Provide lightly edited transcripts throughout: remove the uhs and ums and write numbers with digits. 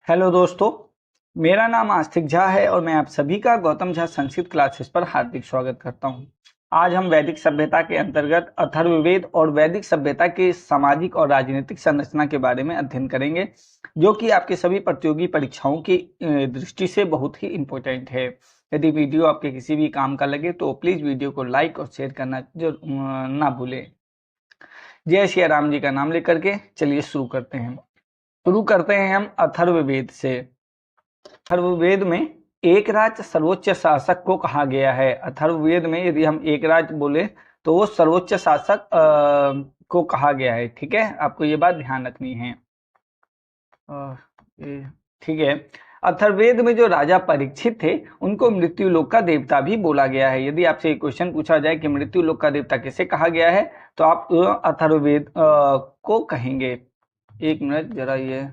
Hello दोस्तों, मेरा नाम आस्तिक झा है और मैं आप सभी का गौतम झा संस्कृत क्लासेस पर हार्दिक स्वागत करता हूं। आज हम वैदिक सभ्यता के अंतर्गत अथर्ववेद और वैदिक सभ्यता के सामाजिक और राजनीतिक संरचना के बारे में अध्ययन करेंगे, जो कि आपके सभी प्रतियोगी परीक्षाओं की दृष्टि से बहुत ही इम्पोर्टेंट है। यदि वीडियो आपके किसी भी काम का लगे तो प्लीज वीडियो को लाइक और शेयर करना जो ना भूलें। जय श्री राम जी का नाम लेकर के चलिए शुरू करते हैं हम अथर्ववेद से। अथर्ववेद में एकराज सर्वोच्च शासक को कहा गया है। अथर्ववेद में यदि हम एकराज बोले तो वो सर्वोच्च शासक को कहा गया है। ठीक है, आपको ये बात ध्यान रखनी है। ठीक है, अथर्ववेद में जो राजा परीक्षित थे उनको मृत्यु लोक का देवता भी बोला गया है। यदि आपसे एक क्वेश्चन पूछा जाए कि मृत्यु लोक का देवता किसे कहा गया है तो आप अथर्ववेद को कहेंगे। एक मिनट जरा ये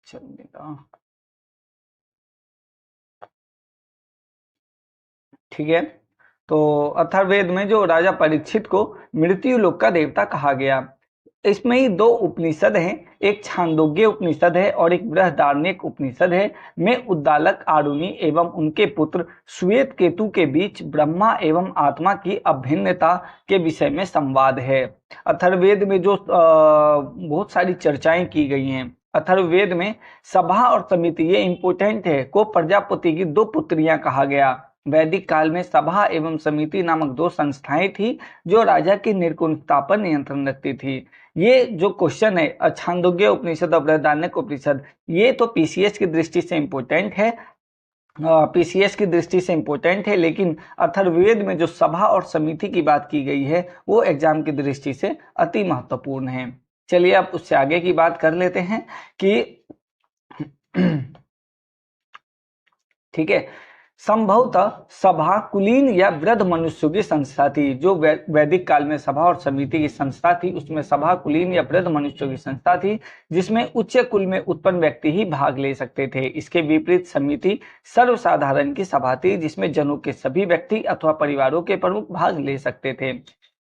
चलेगा। ठीक है, तो अथर्ववेद में जो राजा परीक्षित को मृत्यु लोक का देवता कहा गया। इसमें ही दो उपनिषद हैं, एक छांदोग्य उपनिषद है और एक बृहदारण्यक उपनिषद है। में उद्दालक आरुणि एवं उनके पुत्र श्वेत केतु के बीच ब्रह्मा एवं आत्मा की अभिन्नता के विषय में संवाद है। अथर्ववेद में जो बहुत सारी चर्चाएं की गई हैं। अथर्ववेद में सभा और समिति, ये इंपोर्टेंट है, को प्रजापति की दो पुत्रियां कहा गया। वैदिक काल में सभा एवं समिति नामक दो संस्थाएं थी जो राजा की निर्कुंठता पर नियंत्रण रखती थी। ये जो क्वेश्चन है छांदोग्य उपनिषद और बृहदारण्यक उपनिषद, ये तो पीसीएस की दृष्टि से इंपोर्टेंट है, लेकिन अथर्ववेद में जो सभा और समिति की बात की गई है वो एग्जाम की दृष्टि से अति महत्वपूर्ण है। चलिए अब उससे आगे की बात कर लेते हैं कि ठीक है, संभवतः सभा कुलीन या वृद्ध मनुष्यों की संस्था थी। जो वैदिक काल में सभा और समिति की संस्था थी उसमें सभा कुलीन या वृद्ध मनुष्यों की संस्था थी, जिसमें उच्च कुल में उत्पन्न व्यक्ति ही भाग ले सकते थे। इसके विपरीत समिति सर्वसाधारण की सभा थी, जिसमें जनों के सभी व्यक्ति अथवा परिवारों के प्रमुख भाग ले सकते थे।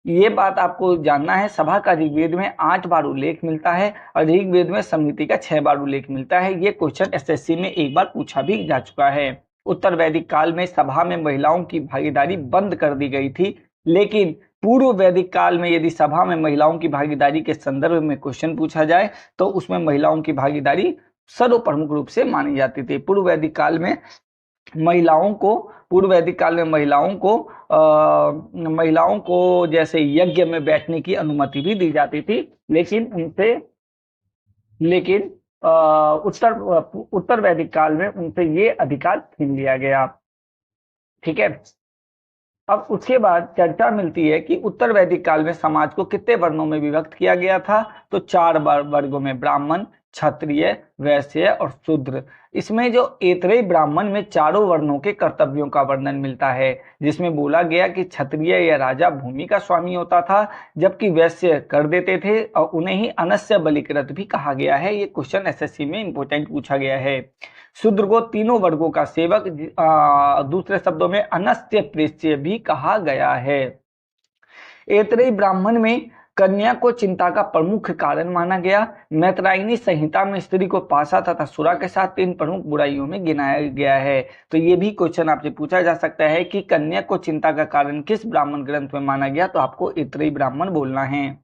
ये बात आपको जानना है। सभा का ऋग्वेद में 8 बार उल्लेख मिलता है और ऋग्वेद में समिति का 6 बार उल्लेख मिलता है। ये क्वेश्चन एसएससी में एक बार पूछा भी जा चुका है। उत्तर वैदिक काल में सभा में महिलाओं की भागीदारी बंद कर दी गई थी, लेकिन पूर्व वैदिक काल में यदि सभा में महिलाओं की भागीदारी के संदर्भ में क्वेश्चन पूछा जाए तो उसमें महिलाओं की भागीदारी सर्वप्रमुख रूप से मानी जाती थी। पूर्व वैदिक काल में महिलाओं को जैसे यज्ञ में बैठने की अनुमति भी दी जाती थी, लेकिन उत्तर वैदिक काल में उनसे ये अधिकार छीन लिया गया। ठीक है, अब उसके बाद चर्चा मिलती है कि उत्तर वैदिक काल में समाज को कितने वर्णों में विभक्त किया गया था, तो 4 वर्गों में, ब्राह्मण, क्षत्रिय, वैश्य और शूद्र। इसमें जो ऐतरेय ब्राह्मण में चारों वर्णों के कर्तव्यों का वर्णन मिलता है, जिसमें बोला गया कि क्षत्रिय या राजा भूमि का स्वामी होता था, जबकि वैश्य कर देते थे और उन्हें ही अनस्य बलिकृत भी कहा गया है। ये क्वेश्चन एसएससी में इंपोर्टेंट पूछा गया है। शूद्र को तीनों वर्गों का सेवक, दूसरे शब्दों में अनस्य प्रेष्य भी कहा गया है। ऐतरेय ब्राह्मण में कन्या को चिंता का प्रमुख कारण माना गया। मैत्रायनी संहिता में स्त्री को पाशा तथा सुरा के साथ 3 प्रमुख बुराइयों में गिनाया गया है। तो ये भी क्वेश्चन आपसे पूछा जा सकता है कि कन्या को चिंता का कारण किस ब्राह्मण ग्रंथ में माना गया, तो आपको ऐतरेय ब्राह्मण बोलना है।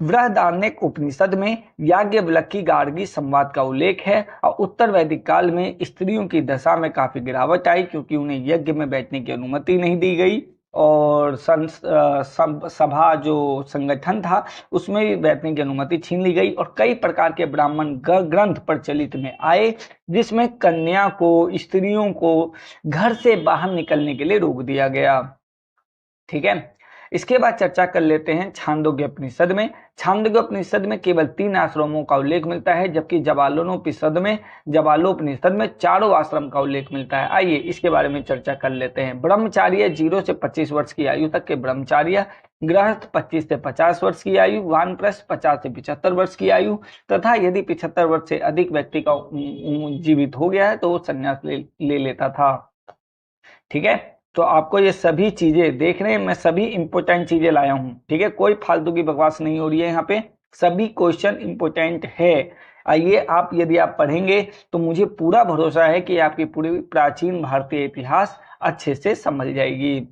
बृहदारण्यक उपनिषद में याज्ञवल्क्य गार्गी संवाद का उल्लेख है और उत्तर वैदिक काल में स्त्रियों की दशा में काफी गिरावट आई, क्योंकि उन्हें यज्ञ में बैठने की अनुमति नहीं दी गई और सभा जो संगठन था उसमें भी बैठने की अनुमति छीन ली गई और कई प्रकार के ब्राह्मण ग्रंथ प्रचलित में आए, जिसमें कन्या को, स्त्रियों को घर से बाहर निकलने के लिए रोक दिया गया। ठीक है, इसके बाद चर्चा कर लेते हैं छांदोग्य उपनिषद में। छांदोग्य उपनिषद में केवल 3 आश्रमों का उल्लेख मिलता है, जबकि जवालोपनिषद में चारों आश्रम का उल्लेख मिलता है। आइए इसके बारे में चर्चा कर लेते हैं। ब्रह्मचार्य 0 से 25 वर्ष की आयु तक के ब्रह्मचार्य, गृहस्थ 25 से 50 वर्ष की आयु, वानप्रस्थ 50 से 75 वर्ष की आयु, तथा यदि 75 वर्ष से अधिक व्यक्ति का जीवित हो गया है तो वो संन्यास ले लेता था। ठीक है, तो आपको ये सभी चीजें देख रहे हैं, मैं सभी इंपोर्टेंट चीजें लाया हूं। ठीक है, कोई फालतू की बकवास नहीं हो रही है यहाँ पे। सभी क्वेश्चन इंपोर्टेंट है। आइए आप, यदि आप पढ़ेंगे तो मुझे पूरा भरोसा है कि आपकी पूरी प्राचीन भारतीय इतिहास अच्छे से समझ जाएगी।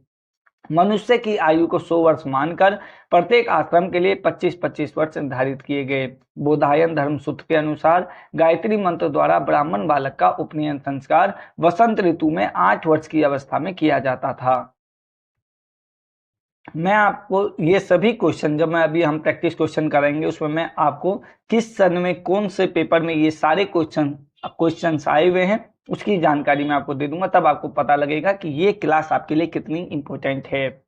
मनुष्य की आयु को 100 वर्ष मानकर प्रत्येक आश्रम के लिए 25-25 वर्ष निर्धारित किए गए। बोधायन धर्म सूत्र के अनुसार गायत्री मंत्र द्वारा ब्राह्मण बालक का उपनयन संस्कार वसंत ऋतु में 8 वर्ष की अवस्था में किया जाता था। मैं आपको ये सभी क्वेश्चन, जब मैं अभी हम प्रैक्टिस क्वेश्चन कराएंगे उसमें मैं आपको किस सन में कौन से पेपर में ये सारे क्वेश्चंस आए हुए हैं उसकी जानकारी मैं आपको दे दूंगा, तब आपको पता लगेगा कि ये क्लास आपके लिए कितनी इंपॉर्टेंट है।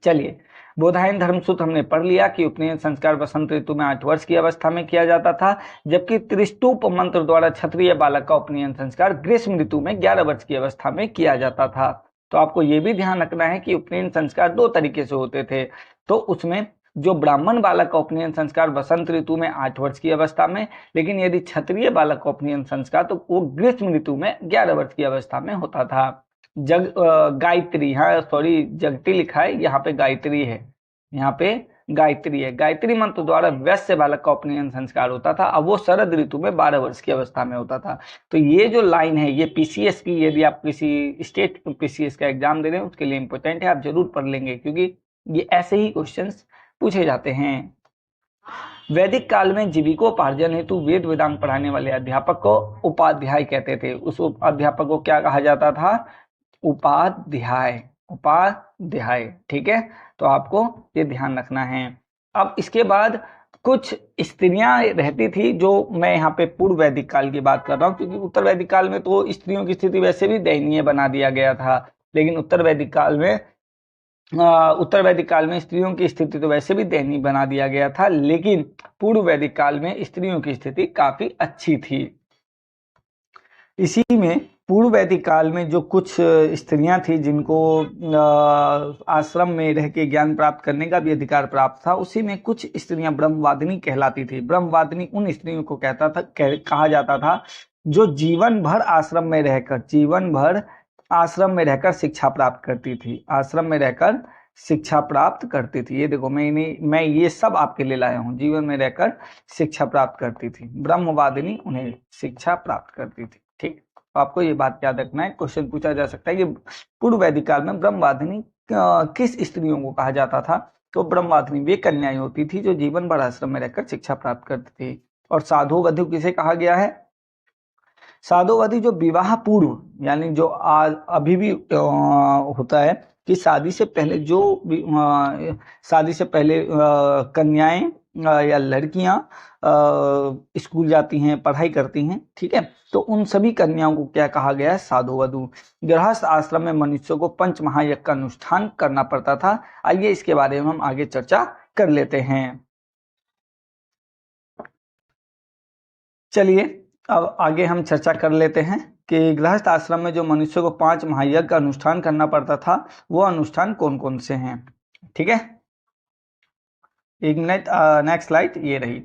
चलिए, बोधायन धर्मसूत्र हमने पढ़ लिया कि उपनयन संस्कार वसंत ऋतु में 8 वर्ष की अवस्था में किया जाता था, जबकि त्रिस्तूप मंत्र द्वारा क्षत्रिय बालक का उपनयन संस्कार ग्रीष्म ऋतु में 11 वर्ष की अवस्था में किया जाता था। तो आपको यह भी ध्यान रखना है कि उपनयन संस्कार 2 तरीके से होते थे। तो उसमें जो ब्राह्मण बालक का उपनयन संस्कार वसंत ऋतु में 8 वर्ष की अवस्था में, लेकिन यदि क्षत्रिय बालक का उपनयन संस्कार तो वो ग्रीष्म ऋतु में 11 वर्ष की अवस्था में होता था। गायत्री, हाँ सॉरी जगती लिखा है, यहाँ पे गायत्री है, यहाँ पे गायत्री है। गायत्री मंत्र द्वारा वैश्य बालक का उपनयन संस्कार होता था, अब वो शरद ऋतु में 12 वर्ष की अवस्था में होता था। तो ये जो लाइन है ये पीसीएस की, यदि आप किसी स्टेट पीसीएस का एग्जाम दे रहे हैं उसके लिए इंपॉर्टेंट है, आप जरूर पढ़ लेंगे क्योंकि ये ऐसे ही क्वेश्चंस पूछे जाते हैं। वैदिक काल में जीविकोपार्जन हेतु वेद वेदांग पढ़ाने वाले अध्यापक को उपाध्याय कहते थे। उस अध्यापक को क्या कहा जाता था? उपाध्याय, उपाध्याय। ठीक है, तो आपको ये ध्यान रखना है। अब इसके बाद कुछ स्त्रियां रहती थी, जो मैं यहाँ पे पूर्व वैदिक काल की बात कर रहा हूँ क्योंकि उत्तर वैदिक काल में तो स्त्रियों की स्थिति वैसे भी दयनीय बना दिया गया था, लेकिन उत्तर वैदिक काल में स्त्रियों की स्थिति तो वैसे भी दयनीय बना दिया गया था, लेकिन पूर्व वैदिक काल में स्त्रियों की स्थिति काफी अच्छी थी। इसी में पूर्व वैदिक काल में जो कुछ स्त्रियां थी जिनको आश्रम में रह के ज्ञान प्राप्त करने का भी अधिकार प्राप्त था, उसी में कुछ स्त्रियां ब्रह्मवादिनी कहलाती थी। ब्रह्मवादिनी उन स्त्रियों को कहा जाता था जो जीवन भर आश्रम में रहकर शिक्षा प्राप्त करती थी। आश्रम में रहकर शिक्षा प्राप्त करती थी। ये देखो, मैं ये सब आपके लिए लाया हूँ। जीवन में रहकर शिक्षा प्राप्त करती थी, ब्रह्मवादिनी उन्हें शिक्षा प्राप्त करती थी। ठीक, आपको ये बात याद रखना है। क्वेश्चन पूछा जा सकता है कि पूर्व वैदिक काल में ब्रह्मवादिनी किस स्त्रियों को कहा जाता था? तो ब्रह्मवादिनी वे कन्याएं होती थी जो जीवन भर आश्रम में रहकर शिक्षा प्राप्त करती थी। और साधु वधु किसे कहा गया है? साधुवादी जो विवाह पूर्व, यानी जो आज अभी भी होता है कि शादी से पहले कन्याएं या लड़कियां स्कूल जाती हैं, पढ़ाई करती हैं। ठीक है, तो उन सभी कन्याओं को क्या कहा गया है? साधुवधु। गृहस्थ आश्रम में मनुष्य को पंच महायज्ञ का अनुष्ठान करना पड़ता था। आइए इसके बारे में हम आगे चर्चा कर लेते हैं। चलिए अब आगे हम चर्चा कर लेते हैं कि गृहस्थ आश्रम में जो मनुष्य को 5 महायज्ञ का अनुष्ठान करना पड़ता था, वो अनुष्ठान कौन कौन से हैं। ठीक है, एक मिनट, नेक्स्ट स्लाइड ये रही।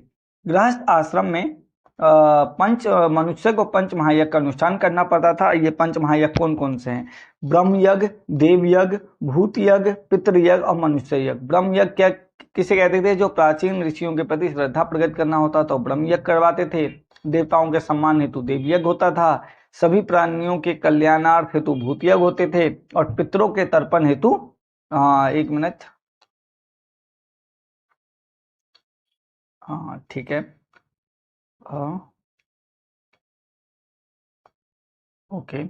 गृहस्थ आश्रम में मनुष्य को 5 महायज्ञ का अनुष्ठान करना पड़ता था। ये 5 महायज्ञ कौन कौन से हैं? ब्रह्म यज्ञ, देव यज्ञ, भूत यज्ञ, पितृ यज्ञ और मनुष्य यज्ञ। ब्रह्म यज्ञ क्या किसे कहते थे? जो प्राचीन ऋषियों के प्रति श्रद्धा प्रकट करना होता तो ब्रह्म यज्ञ करवाते थे। देवताओं के सम्मान हेतु देव यज्ञ होता था। सभी प्राणियों के कल्याणार्थ हेतु भूत यज्ञ होते थे। और पितरों के तर्पण हेतु, एक मिनट, हाँ ठीक है, ओके,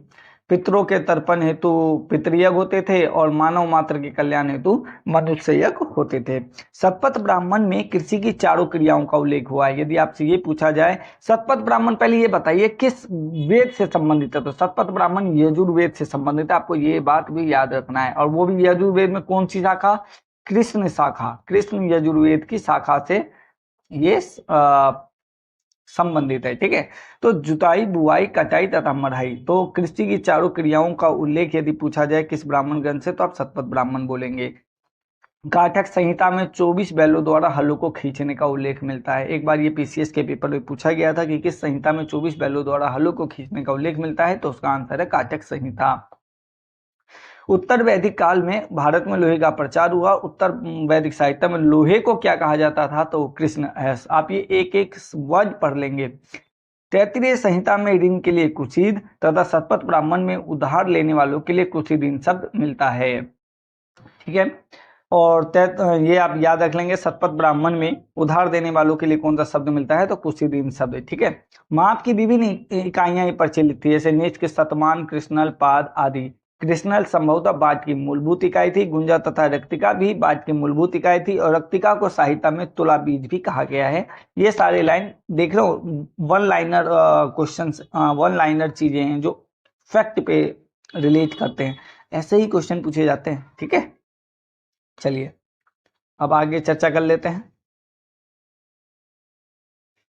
पितरों के तर्पण हेतु पितृयज्ञ होते थे और मानव मात्र के कल्याण हेतु मनुष्य यज्ञ होते थे। शतपथ ब्राह्मण में कृषि की चारों क्रियाओं का उल्लेख हुआ है। यदि आपसे ये पूछा जाए शतपथ ब्राह्मण, पहले ये बताइए किस वेद से संबंधित है? तो शतपथ ब्राह्मण यजुर्वेद से संबंधित है। आपको ये बात भी याद रखना है। और वो भी यजुर्वेद में कौन सी शाखा? कृष्ण शाखा, कृष्ण यजुर्वेद की शाखा से ये संबंधित है। ठीक है, तो जुताई, बुआई, कटाई तथा मढ़ाई, तो कृषि की चारों क्रियाओं का उल्लेख यदि पूछा जाए किस ब्राह्मण ग्रंथ से, तो आप शतपथ ब्राह्मण बोलेंगे। काटक संहिता में 24 बैलों द्वारा हलों को खींचने का उल्लेख मिलता है। एक बार ये पीसीएस के पेपर में पूछा गया था कि किस संहिता में 24 बैलों द्वारा हलों को खींचने का उल्लेख मिलता है, तो उसका आंसर है काटक संहिता। उत्तर वैदिक काल में भारत में लोहे का प्रचार हुआ। उत्तर वैदिक साहित्य में लोहे को क्या कहा जाता था, तो कृष्ण एस। आप ये एक एक वर्ड पढ़ लेंगे। तैत्तिरीय संहिता में ऋण के लिए कुशीद तथा शतपथ ब्राह्मण में उधार लेने वालों के लिए कुशीद शब्द मिलता है। ठीक है, और ये आप याद रख लेंगे, शतपथ ब्राह्मण में उधार देने वालों के लिए कौन सा शब्द मिलता है, तो कुशीद शब्द। ठीक है, माप की विभिन्न इकाइयां प्रचलित थी, जैसे निज के शतमान, कृष्णल, पाद आदि। कृष्णल संभवतः बाट की मूलभूत इकाई थी। गुंजा तथा रक्तिका भी बाट की मूलभूत इकाई थी, और रक्तिका को साहित्य में तुला बीज भी कहा गया है। ये सारे लाइन देख रहे हो, one liner question, one liner चीजें हैं जो फैक्ट पे रिलेट करते हैं, ऐसे ही क्वेश्चन पूछे जाते हैं। ठीक है, चलिए अब आगे चर्चा कर लेते हैं।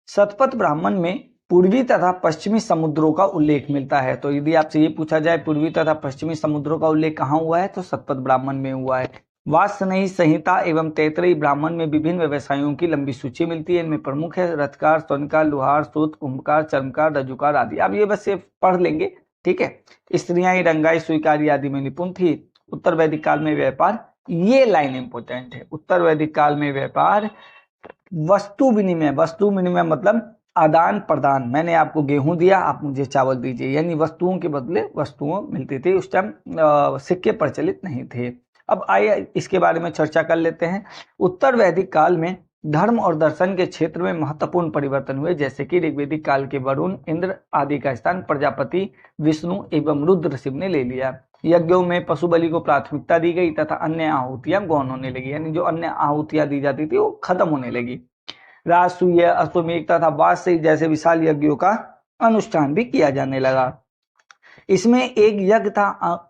शतपथ ब्राह्मण में पूर्वी तथा पश्चिमी समुद्रों का उल्लेख मिलता है। तो यदि आपसे ये पूछा जाए पूर्वी तथा पश्चिमी समुद्रों का उल्लेख कहाँ हुआ है, तो शतपथ ब्राह्मण में हुआ है। वात्स्ययनी संहिता एवं तैत्तिरीय ब्राह्मण में विभिन्न व्यवसायों की लंबी सूची मिलती है। इनमें प्रमुख है रथकार, स्वर्णकार, लोहार, सूत, कुंभकार, चर्मकार, रज्जुकार आदि। अब ये बस ये पढ़ लेंगे। ठीक है, स्त्रियां रंगाई, सुईकारी आदि में निपुण थी। उत्तर वैदिक काल में व्यापार, ये लाइन इंपोर्टेंट है, उत्तर वैदिक काल में व्यापार वस्तु विनिमय, वस्तु विनिमय मतलब आदान प्रदान। मैंने आपको गेहूं दिया, आप मुझे चावल दीजिए, यानी वस्तुओं के बदले वस्तुओं मिलती थी। उस टाइम सिक्के प्रचलित नहीं थे। अब आइए इसके बारे में चर्चा कर लेते हैं। उत्तर वैदिक काल में धर्म और दर्शन के क्षेत्र में महत्वपूर्ण परिवर्तन हुए, जैसे कि ऋग्वैदिक काल के वरुण, इंद्र आदि का स्थान प्रजापति, विष्णु एवं रुद्र शिव ने ले लिया। यज्ञों में पशु बलि को प्राथमिकता दी गई तथा अन्य आहुतियां गौण होने लगी, यानी जो अन्य आहुतियां दी जाती थी वो खत्म होने लगी। राजसूय, अश्वमेध तथा वात्स्ययी जैसे विशाल यज्ञों का अनुष्ठान भी किया जाने लगा। इसमें एक यज्ञ था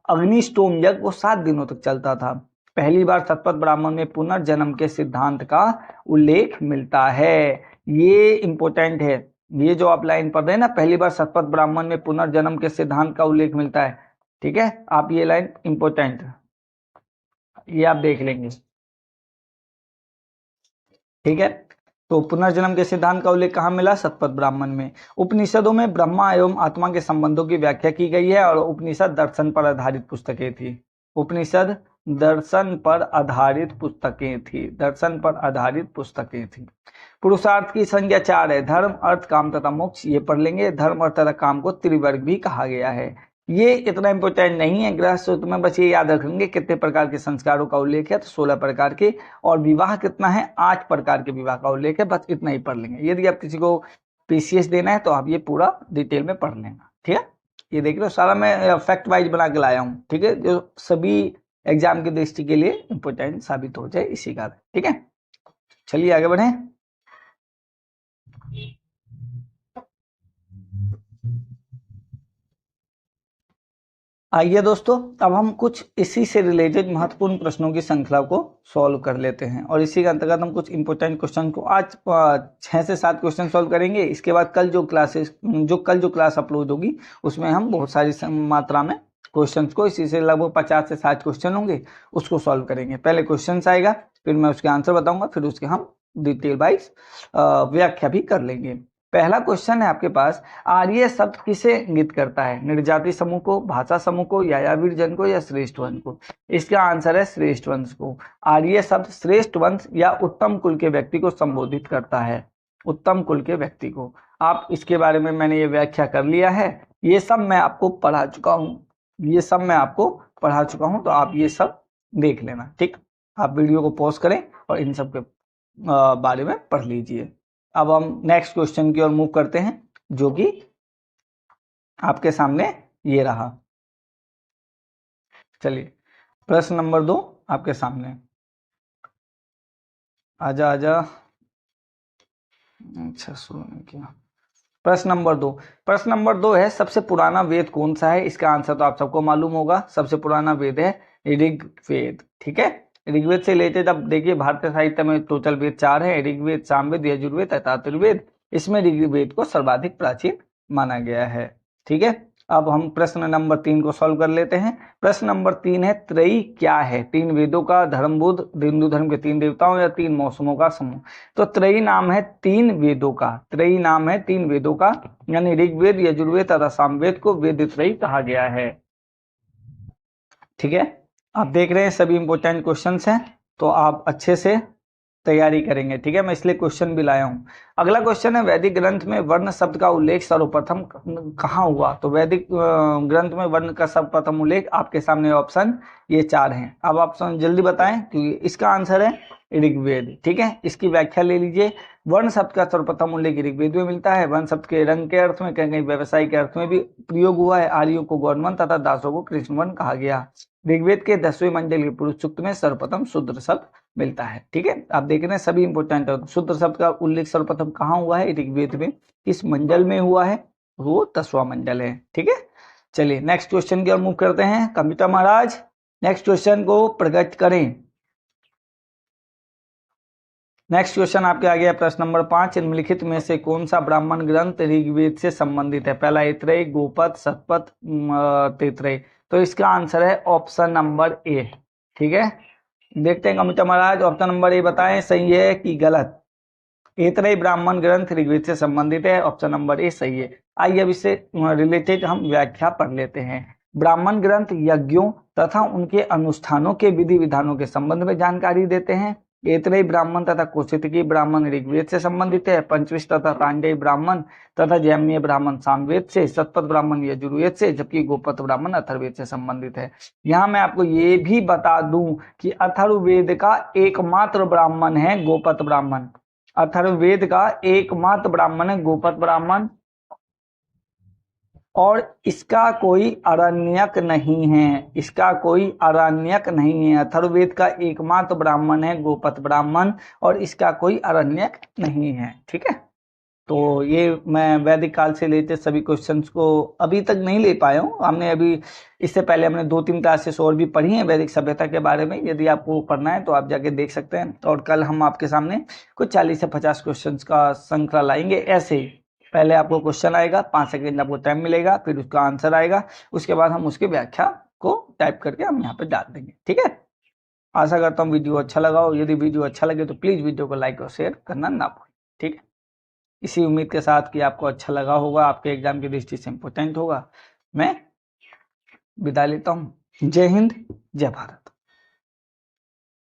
अग्निष्टोम यज्ञ, वो 7 दिनों तक चलता था। पहली बार शतपथ ब्राह्मण में पुनर्जन्म के सिद्धांत का उल्लेख मिलता है। ये इंपोर्टेंट है, ये जो आप लाइन पढ़ रहे हैं ना, पहली बार शतपथ ब्राह्मण में पुनर्जन्म के सिद्धांत का उल्लेख मिलता है। ठीक है, आप ये लाइन इंपोर्टेंट, ये आप देख लेंगे। ठीक है, तो पुनर्जन्म के सिद्धांत का उल्लेख कहाँ मिला, शतपथ ब्राह्मण में। उपनिषदों में ब्रह्मा एवं आत्मा के संबंधों की व्याख्या की गई है, और उपनिषद दर्शन पर आधारित पुस्तकें थी। उपनिषद दर्शन पर आधारित पुस्तकें थी, दर्शन पर आधारित पुस्तकें थी। पुरुषार्थ की संज्ञा 4 है, धर्म, अर्थ, काम तथा मोक्ष। ये पढ़ लेंगे। धर्म, अर्थ तथा काम को त्रिवर्ग भी कहा गया है। ये इतना इंपोर्टेंट नहीं है, गृहस्थ सूत्र में बस ये याद रखेंगे कितने प्रकार के संस्कारों का उल्लेख है, तो 16 प्रकार के। और विवाह कितना है, 8 प्रकार के विवाह का उल्लेख है, बस इतना ही पढ़ लेंगे। यदि आप किसी को पीसीएस देना है तो आप ये पूरा डिटेल में पढ़ लेना। ठीक है, ये देख लो सारा मैं फैक्ट वाइज बना के लाया हूँ। ठीक है, जो सभी एग्जाम की दृष्टि के लिए इंपोर्टेंट साबित हो जाए इसी का। ठीक है, चलिए आगे बढ़े। आइए दोस्तों, अब हम कुछ इसी से रिलेटेड महत्वपूर्ण प्रश्नों की श्रृंखला को सॉल्व कर लेते हैं, और इसी के अंतर्गत हम कुछ इंपॉर्टेंट क्वेश्चन को आज 6 से 7 क्वेश्चन सॉल्व करेंगे। इसके बाद कल जो क्लास अपलोड होगी उसमें हम बहुत सारी मात्रा में क्वेश्चंस को, इसी से लगभग 50 से 60 क्वेश्चन होंगे, उसको सॉल्व करेंगे। पहले क्वेश्चन आएगा, फिर मैं उसके आंसर बताऊंगा, फिर उसके हम डिटेल वाइज व्याख्या भी कर लेंगे। पहला क्वेश्चन है आपके पास, आर्य शब्द किसे इंगित करता है, निर्जाति समूह को, भाषा समूह को, यायावीर जन को, या श्रेष्ठ वंश को। इसका आंसर है श्रेष्ठ वंश को। आर्य शब्द श्रेष्ठ वंश या उत्तम कुल के व्यक्ति को संबोधित करता है, उत्तम कुल के व्यक्ति को। आप इसके बारे में मैंने ये व्याख्या कर लिया है, ये सब मैं आपको पढ़ा चुका हूँ, ये सब मैं आपको पढ़ा चुका हूँ, तो आप ये सब देख लेना। ठीक, आप वीडियो को पॉज करें और इन सब के बारे में पढ़ लीजिए। अब हम नेक्स्ट क्वेश्चन की ओर मूव करते हैं, जो कि आपके सामने ये रहा। चलिए, प्रश्न नंबर 2 आपके सामने। आजा आजा, अच्छा सुन क्या। प्रश्न नंबर 2 है, सबसे पुराना वेद कौन सा है। इसका आंसर तो आप सबको मालूम होगा, सबसे पुराना वेद है ऋग्वेद। ठीक है, ऋग्वेद से रिलेटेड अब देखिए, भारतीय साहित्य में टोटल वेद 4 है, ऋग्वेद, सामवेद, यजुर्वेद तथा अथर्ववेद। इसमें ऋग्वेद को सर्वाधिक प्राचीन माना गया है। ठीक है, अब हम प्रश्न नंबर 3 को सॉल्व कर लेते हैं। प्रश्न नंबर 3 है, त्रयी क्या है। 3 वेदों का, धर्मबुद्ध, हिंदू धर्म के 3 देवताओं या 3 मौसमों का समूह। तो त्रयी नाम है 3 वेदों का, त्रयी नाम है 3 वेदों का, यानी ऋग्वेद, यजुर्वेद तथा सामवेद को वेद त्रयी कहा गया है। ठीक है, आप देख रहे हैं सभी इंपॉर्टेंट क्वेश्चंस हैं, तो आप अच्छे से तैयारी करेंगे। ठीक है, मैं इसलिए क्वेश्चन भी लाया हूं। अगला क्वेश्चन है, वैदिक ग्रंथ में वर्ण शब्द का उल्लेख सर्वप्रथम कहाँ हुआ? तो वैदिक ग्रंथ में वर्ण का सर्वप्रथम उल्लेख आपके सामने ऑप्शन ये 4 हैं। अब ऑप्शन जल्दी बताएं, क्योंकि इसका आंसर है ऋग्वेद। ठीक है, इसकी व्याख्या ले लीजिए। वर्ण शब्द का सर्वप्रथम उल्लेख ऋग्वेद में मिलता है। वर्ण शब्द के रंग के अर्थ में, कहीं कहीं व्यवसाय के अर्थ में भी प्रयोग हुआ है। आर्यों को गौरवर्ण तथा दासों को कृष्णवर्ण कहा गया। ऋग्वेद के 10वें मंडल के पुरुष सूक्त में सर्वप्रथम शूद्र शब्द मिलता है। ठीक है, आप देख रहे हैं सभी इंपोर्टेंट है। शूद्र शब्द का उल्लेख सर्वप्रथम कहाँ हुआ है? ऋग्वेद में। किस मंडल में हुआ है? वो 10वां मंडल है। ठीक है, चलिए नेक्स्ट क्वेश्चन की ओर मूव करते हैं। कंप्यूटर महाराज नेक्स्ट क्वेश्चन को प्रकट करें। नेक्स्ट क्वेश्चन आपके आ गया प्रश्न नंबर 5। निम्नलिखित में से कौन सा ब्राह्मण ग्रंथ ऋग्वेद से संबंधित है? पहला ऐत्रेय, गोपद, शतपथ, तैत्रेय। तो इसका आंसर है ऑप्शन नंबर ए। ठीक है, देखते हैं computer Maharaj option number A बताएं सही है कि गलत। ऐत्रेय ब्राह्मण ग्रंथ ऋग्वेद से संबंधित है, ऑप्शन नंबर ए सही है। आइए अब इससे रिलेटेड हम व्याख्या पढ़ लेते हैं। ब्राह्मण ग्रंथ यज्ञों तथा उनके अनुष्ठानों के विधि विधानों के संबंध में जानकारी देते हैं। ऐत्रेय ब्राह्मण तथा कौशिकी ब्राह्मण ऋग्वेद से संबंधित है। पंचविश तथा तांडेय ब्राह्मण तथा जैमिनीय ब्राह्मण सामवेद से, शतपथ ब्राह्मण यजुर्वेद से, जबकि गोपथ ब्राह्मण अथर्ववेद से संबंधित है। यहाँ मैं आपको ये भी बता दूं कि अथर्ववेद का एकमात्र ब्राह्मण है गोपथ ब्राह्मण। अथर्ववेद का एकमात्र ब्राह्मण है गोपथ ब्राह्मण, और इसका कोई आरण्यक नहीं है। इसका कोई आरण्यक नहीं है। अथर्ववेद का एकमात्र ब्राह्मण है गोपथ ब्राह्मण, और इसका कोई आरण्यक नहीं है। ठीक है, तो ये मैं वैदिक काल से लेते सभी क्वेश्चंस को अभी तक नहीं ले पाया हूँ। हमने अभी इससे पहले हमने 2-3 क्लासेस और भी पढ़ी हैं वैदिक सभ्यता के बारे में। यदि आपको पढ़ना है तो आप जाके देख सकते हैं। और कल हम आपके सामने कुछ 40 से 50 क्वेश्चंस का श्रृंखला लाएंगे। ऐसे ही पहले आपको क्वेश्चन आएगा, 5 सेकेंड आपको टाइम मिलेगा, फिर उसका आंसर आएगा, उसके बाद हम उसकी व्याख्या को टाइप करके हम यहाँ पे डाल देंगे। ठीक है, आशा करता हूँ वीडियो अच्छा लगा हो। यदि वीडियो अच्छा लगे तो प्लीज वीडियो को लाइक और शेयर करना ना भूलें। ठीक है, इसी उम्मीद के साथ कि आपको अच्छा लगा होगा, आपके एग्जाम की दृष्टि से इंपोर्टेंट होगा, मैं विदा लेता हूँ। जय हिंद, जय भारत।